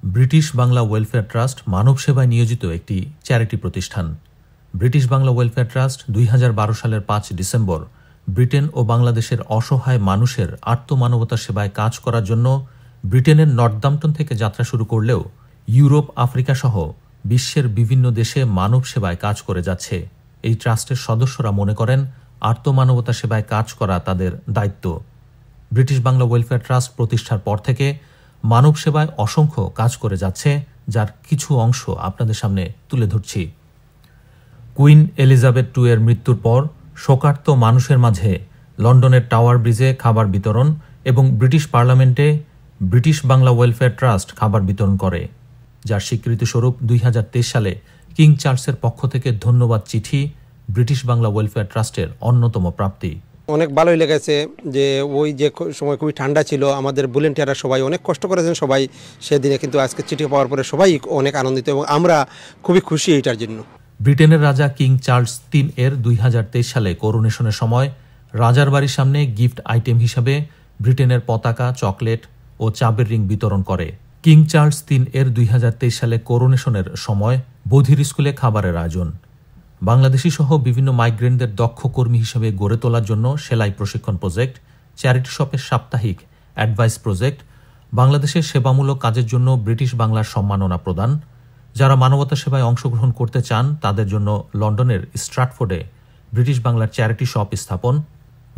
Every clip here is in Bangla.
ব্রিটিশ বাংলা ওয়েলফেয়ার ট্রাস্ট মানব সেবায় নিয়োজিত একটি চ্যারিটি প্রতিষ্ঠান। ব্রিটিশ বাংলা ওয়েলফেয়ার ট্রাস্ট 2012 সালের 5 ডিসেম্বর ব্রিটেন ও বাংলাদেশের অসহায় মানুষের আর্তমানবতা সেবায় কাজ করার জন্য ব্রিটেনের নর্দাম্পটন থেকে যাত্রা শুরু করলেও ইউরোপ, আফ্রিকা সহ বিশ্বের বিভিন্ন দেশে মানব সেবায় কাজ করে যাচ্ছে। এই ট্রাস্টের সদস্যরা মনে করেন আর্তমানবতা সেবায় কাজ করা তাদের দায়িত্ব। ব্রিটিশ বাংলা ওয়েলফেয়ার ট্রাস্ট প্রতিষ্ঠার পর থেকে মানব সেবায় অসংখ্য কাজ করে যাচ্ছে, যার কিছু অংশ আপনাদের সামনে তুলে ধরছি। কুইন এলিজাবেথ II এর মৃত্যুর পর শোকার্ত মানুষের মাঝে লন্ডনের টাওয়ার ব্রিজে খাবার বিতরণ এবং ব্রিটিশ পার্লামেন্টে ব্রিটিশ বাংলা ওয়েলফেয়ার ট্রাস্ট খাবার বিতরণ করে, যার স্বীকৃতিস্বরূপ 2023 সালে কিং চার্লসের পক্ষ থেকে ধন্যবাদ চিঠি ব্রিটিশ বাংলা ওয়েলফেয়ার ট্রাস্টের অন্যতম প্রাপ্তি। অনেক ভালোই লেগেছে যে ওই যে সময় খুবই ঠান্ডা ছিল, আমাদের ভলেন্টিয়াররা সবাই অনেক কষ্ট করেছেন সবাই সেদিনে, কিন্তু আজকে চিঠি পাওয়ার পরে সবাই অনেক আনন্দিত এবং আমরা খুবই খুশি এইটার জন্য। ব্রিটেনের রাজা কিং চার্লস III এর 2023 সালে করোনেশনের সময় রাজার বাড়ির সামনে গিফট আইটেম হিসাবে ব্রিটেনের পতাকা, চকলেট ও চাবের রিং বিতরণ করে। কিং চার্লস III এর 2023 সালে করোনেশনের সময় বধির স্কুলে খাবারের আয়োজন। বাংলাদেশি সহ বিভিন্ন মাইগ্রেন্টদের দক্ষ কর্মী হিসেবে গড়ে তোলার জন্য সেলাই প্রশিক্ষণ প্রজেক্ট, চ্যারিটি শপের সাপ্তাহিক অ্যাডভাইস প্রজেক্ট, বাংলাদেশের সেবামূলক কাজের জন্য ব্রিটিশ বাংলার সম্মাননা প্রদান, যারা মানবতা সেবায় অংশগ্রহণ করতে চান তাদের জন্য লন্ডনের স্ট্রাটফোর্ডে ব্রিটিশ বাংলার চ্যারিটি শপ স্থাপন,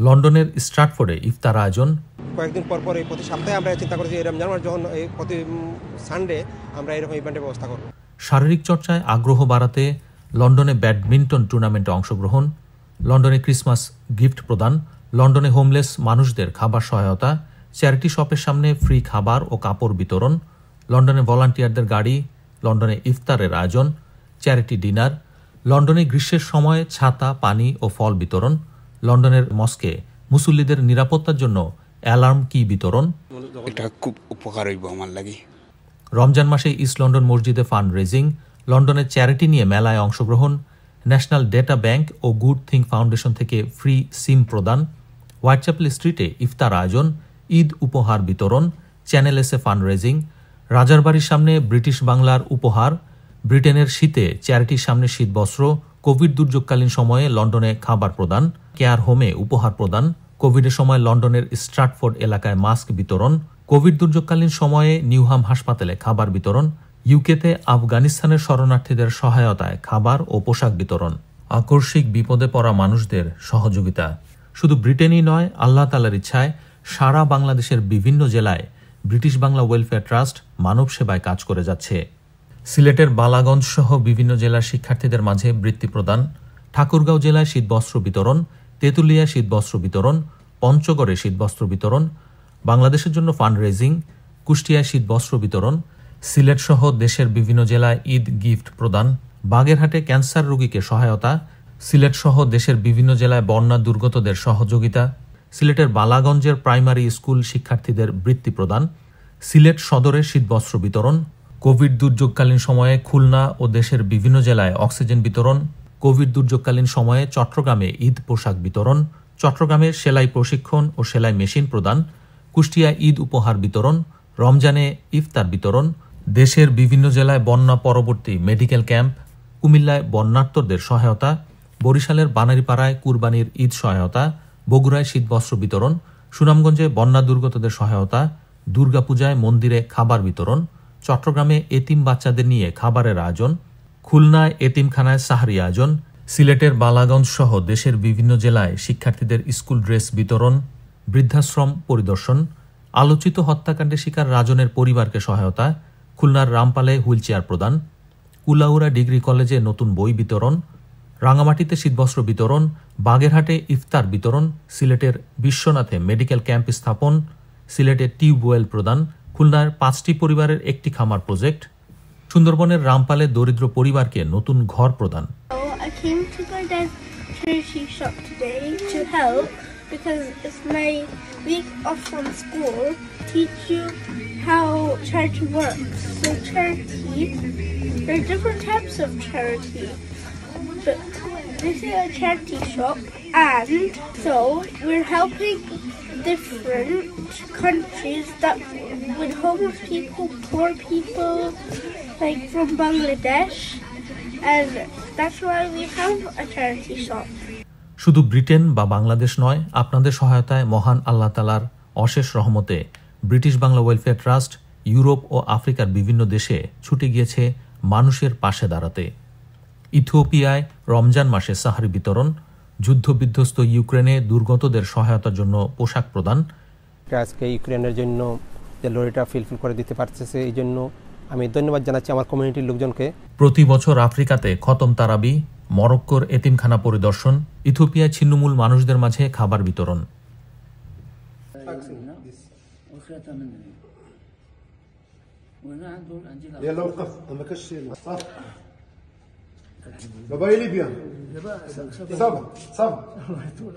লন্ডনের স্ট্রাটফোর্ডে ইফতার আয়োজন। কয়েকদিন পর পর এই প্রতি সপ্তাহে আমরা চিন্তা করছি এই রমজান মাস যখন প্রতি সানডে আমরা এরকম ইভেন্টের ব্যবস্থা করব। শারীরিক চর্চায় আগ্রহ বাড়াতে লন্ডনে ব্যাডমিন্টন টুর্নামেন্টে অংশগ্রহণ, লন্ডনে ক্রিসমাস গিফট প্রদান, লন্ডনে হোমলেস মানুষদের খাবার সহায়তা, চ্যারিটি শপের সামনে ফ্রি খাবার ও কাপড় বিতরণ, লন্ডনে ভলান্টিয়ারদের গাড়ি, লন্ডনে ইফতারের আয়োজন, চ্যারিটি ডিনার, লন্ডনে গ্রীষ্মের সময় ছাতা, পানি ও ফল বিতরণ, লন্ডনের মস্কে মুসল্লিদের নিরাপত্তার জন্য অ্যালার্ম কি বিতরণ। এটা খুব উপকার হইব আমার লাগি। রমজান মাসে ইস্ট লন্ডন মসজিদে ফান্ড রেজিং, লন্ডনের চ্যারিটি নিয়ে মেলায় অংশগ্রহণ, ন্যাশনাল ডেটা ব্যাংক ও গুড থিং ফাউন্ডেশন থেকে ফ্রি সিম প্রদান, হোয়াইটচ্যাপেল স্ট্রিটে ইফতার আয়োজন, ঈদ উপহার বিতরণ, চ্যানেল এসে ফান্ড রেজিং, রাজার বাড়ির সামনে ব্রিটিশ বাংলার উপহার, ব্রিটেনের শীতে চ্যারিটির সামনে শীতবস্ত্র, কোভিড দুর্যোগকালীন সময়ে লন্ডনে খাবার প্রদান, কেয়ার হোমে উপহার প্রদান, কোভিডের সময় লন্ডনের স্ট্রাটফোর্ড এলাকায় মাস্ক বিতরণ, কোভিড দুর্যোগকালীন সময়ে নিউহাম হাসপাতালে খাবার বিতরণ, ইউকেতে আফগানিস্তানের শরণার্থীদের সহায়তায় খাবার ও পোশাক বিতরণ, আকস্মিক বিপদে পড়া মানুষদের সহযোগিতা। শুধু ব্রিটেনই নয়, আল্লাহ তাআলার ইচ্ছায় সারা বাংলাদেশের বিভিন্ন জেলায় ব্রিটিশ বাংলা ওয়েলফেয়ার ট্রাস্ট মানব সেবায় কাজ করে যাচ্ছে। সিলেটের বালাগঞ্জ সহ বিভিন্ন জেলার শিক্ষার্থীদের মাঝে বৃত্তি প্রদান, ঠাকুরগাঁও জেলায় শীতবস্ত্র বিতরণ, তেঁতুলিয়া শীতবস্ত্র বিতরণ, পঞ্চগড়ে শীতবস্ত্র বিতরণ, বাংলাদেশের জন্য ফান্ড রেজিং, কুষ্টিয়ায় শীতবস্ত্র বিতরণ, সিলেট সহ দেশের বিভিন্ন জেলায় ঈদ গিফট প্রদান, বাগেরহাটে ক্যান্সার রোগীকে সহায়তা, সিলেট সহ দেশের বিভিন্ন জেলায় বন্যা দুর্গতদের সহযোগিতা, সিলেটের বালাগঞ্জের প্রাইমারি স্কুল শিক্ষার্থীদের বৃত্তি প্রদান, সিলেট সদরে শীতবস্ত্র বিতরণ, কোভিড দুর্যোগকালীন সময়ে খুলনা ও দেশের বিভিন্ন জেলায় অক্সিজেন বিতরণ, কোভিড দুর্যোগকালীন সময়ে চট্টগ্রামে ঈদ পোশাক বিতরণ, চট্টগ্রামে সেলাই প্রশিক্ষণ ও সেলাই মেশিন প্রদান, কুষ্টিয়ায় ঈদ উপহার বিতরণ, রমজানে ইফতার বিতরণ, দেশের বিভিন্ন জেলায় বন্যা পরবর্তী মেডিকেল ক্যাম্প, কুমিল্লায় বন্যার্তদের সহায়তা, বরিশালের বানারীপাড়ায় কুরবানির ঈদ সহায়তা, বগুড়ায় শীতবস্ত্র বিতরণ, সুনামগঞ্জে বন্যা দুর্গতদের সহায়তা, দুর্গাপূজায় মন্দিরে খাবার বিতরণ, চট্টগ্রামে এতিম বাচ্চাদের নিয়ে খাবারের আয়োজন, খুলনায় এতিমখানায় সাহারি আয়োজন, সিলেটের বালাগঞ্জ সহ দেশের বিভিন্ন জেলায় শিক্ষার্থীদের স্কুল ড্রেস বিতরণ, বৃদ্ধাশ্রম পরিদর্শন, আলোচিত হত্যাকাণ্ডের শিকার রাজনের পরিবারকে সহায়তা, খুলনার রামপালে হুইলচেয়ার প্রদান, কুলাউড়া ডিগ্রি কলেজে নতুন বই বিতরণ, রাঙামাটিতে শীতবস্ত্র বিতরণ, বাগেরহাটে ইফতার বিতরণ, সিলেটের বিশ্বনাথে মেডিকেল ক্যাম্প স্থাপন, সিলেটে টিউবওয়েল প্রদান, খুলনার 5টি পরিবারের একটি খামার প্রজেক্ট, সুন্দরবনের রামপালে দরিদ্র পরিবারকে নতুন ঘর প্রদান। I came to my dad's charity shop today to help because it's my week off from school. Teach you how charity works. So charity, there are different types of charity. But this is a charity shop, and so we're helping different countries that with homeless people, poor people, like from Bangladesh, and that's why we have a charity shop. শুধু ব্রিটেন বা বাংলাদেশ নয়, আপনাদের সহায়তায় মহান আল্লাহ তাআলার অশেষ রহমতে British Bangla welfare trust Europe ও আফ্রিকার বিভিন্ন দেশে ছুটে গিয়েছে মানুষের পাশে দাঁড়াতে। ইথিওপিয়ায় রমজান মাসে সাহারি বিতরণ, যুদ্ধবিধ্বস্ত ইউক্রেনে দুর্গতদের সহায়তার জন্য পোশাক প্রদান। আজকে ইউক্রেনের জন্য যে লরিটা ফিলফিল করে দিতে পারতেছে, এই জন্য আমি ধন্যবাদ জানাচ্ছি আমার কমিউনিটির লোকজনকে। প্রতি বছর আফ্রিকাতে খতম তারাবি, মরক্কোর এতিমখানা পরিদর্শন, ইথিওপিয়ায় ছিন্নমূল মানুষদের মাঝে খাবার বিতরণ। يلا وقف ما كاش صافي بابا يلي بيان صافي صافي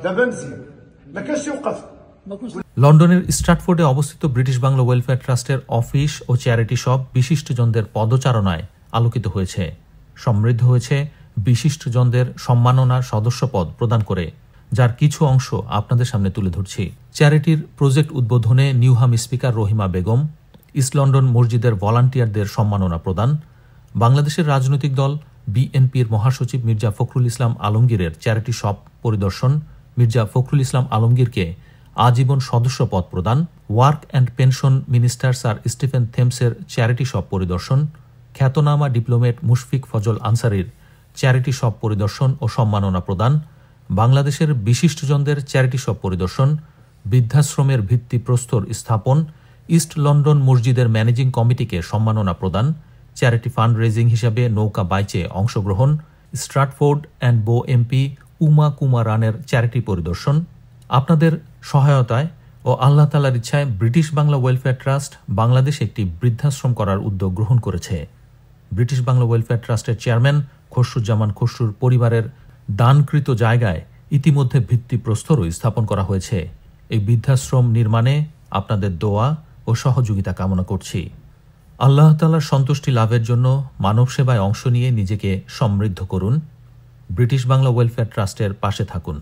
دابا مزيان ما كاش يوقف লন্ডনের স্ট্র্যাটফোর্ডে অবস্থিত ব্রিটিশ বাংলা ওয়েলফেয়ার ট্রাস্টের অফিস ও চ্যারিটি শপ বিশিষ্টজনদের পদচারণায় আলোকিত হয়েছে, সমৃদ্ধ হয়েছে বিশিষ্টজনদের সম্মাননার সদস্যপদ প্রদান করে, যার কিছু অংশ আপনাদের সামনে তুলে ধরছি। চ্যারিটির প্রজেক্ট উদ্বোধনে Newham speaker Rahima Begum, east London মসজিদের ভলান্টিয়ারদের সম্মাননা প্রদান, বাংলাদেশের রাজনৈতিক দল বিএনপির মহাসচিব মির্জা ফখরুল ইসলাম আলমগীরের চ্যারিটি শপ পরিদর্শন, মির্জা ফখরুল ইসলাম আলমগীরকে আজীবন সদস্যপদ প্রদান, work and pension minister Sir Stephen থেমসের চ্যারিটি শপ পরিদর্শন, খ্যাতনামা ডিপ্লোমেট মুশফিক ফজল আনসারির চ্যারিটি শপ পরিদর্শন ও সম্মাননা প্রদান, বাংলাদেশের বিশিষ্টজনদের চ্যারিটি শপ পরিদর্শন, বৃদ্ধাশ্রমের ভিত্তিপ্রস্তর স্থাপন, ইস্ট লন্ডন মসজিদের ম্যানেজিং কমিটিকে সম্মাননা প্রদান, চ্যারিটি ফান্ড রেজিং হিসাবে নৌকা বাইচে অংশগ্রহণ, স্ট্র্যাটফোর্ড অ্যান্ড বো এমপি উমা কুমার রানের চ্যারিটি পরিদর্শন। আপনাদের সহায়তায় ও আল্লাহ তাআলার ইচ্ছায় ব্রিটিশ বাংলা ওয়েলফেয়ার ট্রাস্ট বাংলাদেশে একটি বৃদ্ধাশ্রম করার উদ্যোগ গ্রহণ করেছে। ব্রিটিশ বাংলা ওয়েলফেয়ার ট্রাস্টের চেয়ারম্যান খসরুজ্জামান খসরুর পরিবারের দানকৃত জায়গায় ইতিমধ্যে ভিত্তিপ্রস্তরও স্থাপন করা হয়েছে। এই বৃদ্ধাশ্রম নির্মাণে আপনাদের দোয়া ও সহযোগিতা কামনা করছি। আল্লাহ তাআলার সন্তুষ্টি লাভের জন্য মানব সেবায় অংশ নিয়ে নিজেকে সমৃদ্ধ করুন। ব্রিটিশ বাংলা ওয়েলফেয়ার ট্রাস্টের পাশে থাকুন।